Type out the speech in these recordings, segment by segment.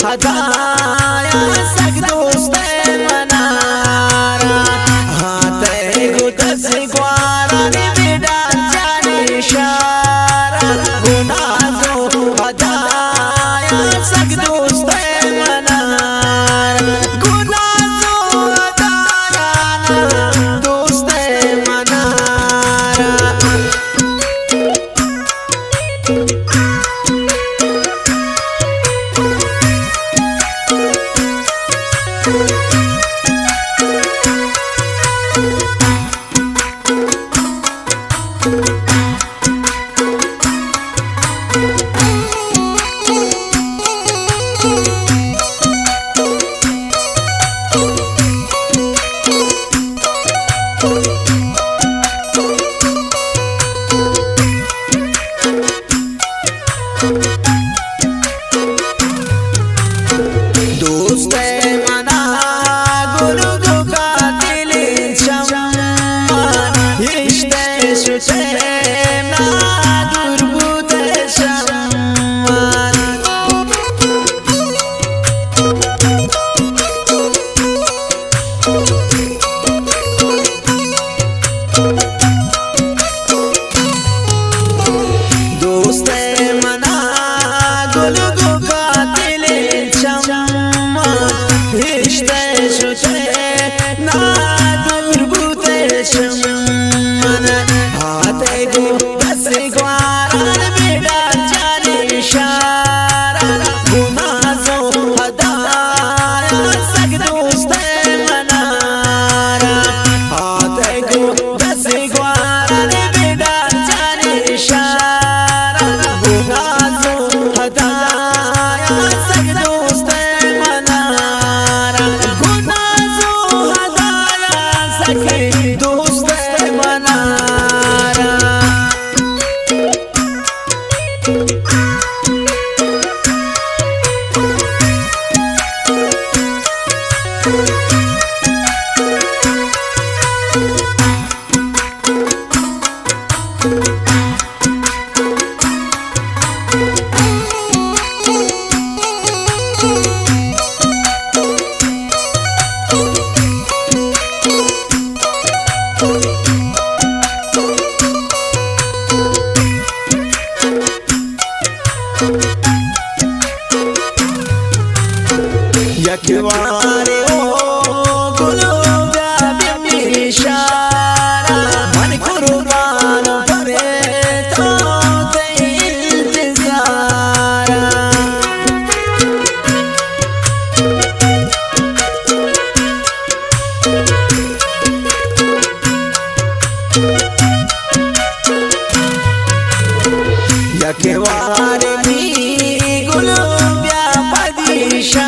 हदाया सक दोस्त मनारा हाथे गुदस ग्वारा ने बेड़ा जाने शारा गुनाजो हदाया सक दोस्त मनारा गुनाजो हदाया दोस्त मनारा यकवारे ओ गुलोब्या बिमी शारा मन कुर्बान करे तो ते इंतजारा यकवारे मी गुलोब्या पदीशा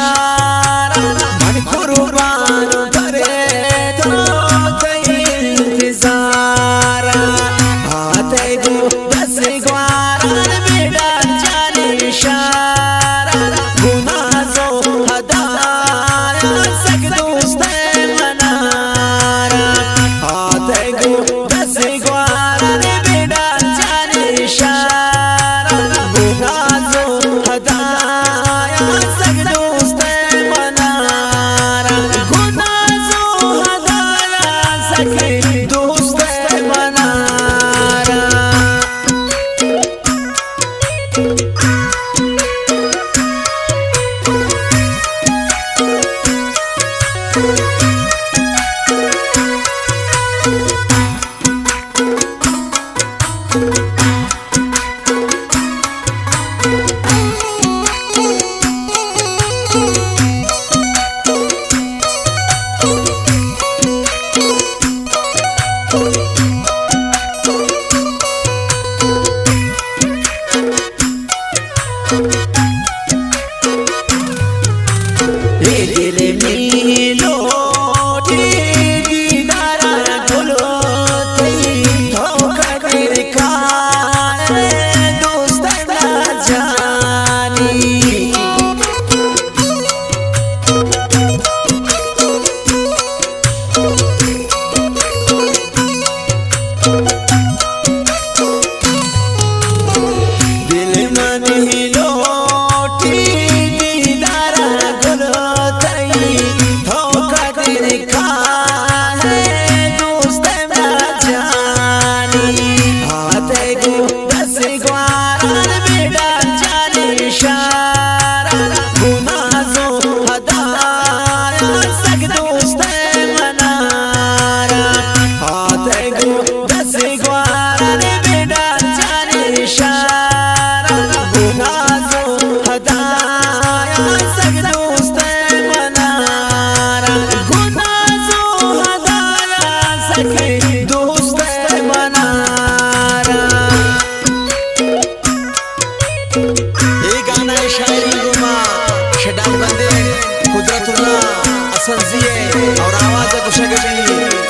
संजिए और आवाज कुशगबी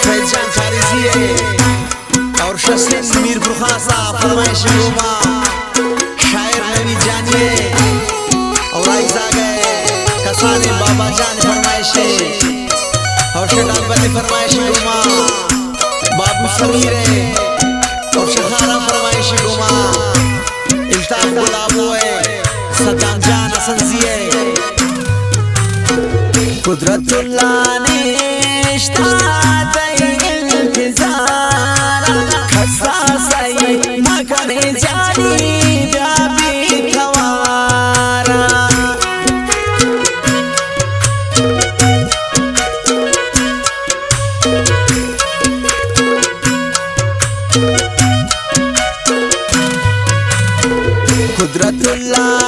फैजान खारिजिए और शसीन मीरपुर खासा फरमाइश गुमा शायर नबी जानिए और आइज आ गए कसानी बाबा जान फरमाइश और शलाल बनी फरमाइश गुमा बाबू समीर और शखारा फरमाइश गुमा इल्ताफ गुलाबो सद्दाम जान संजिए कुदरतुल्लाह ने इंतजार खसा सही मगने जानी जाबी खवारा कुदरतुल्लाह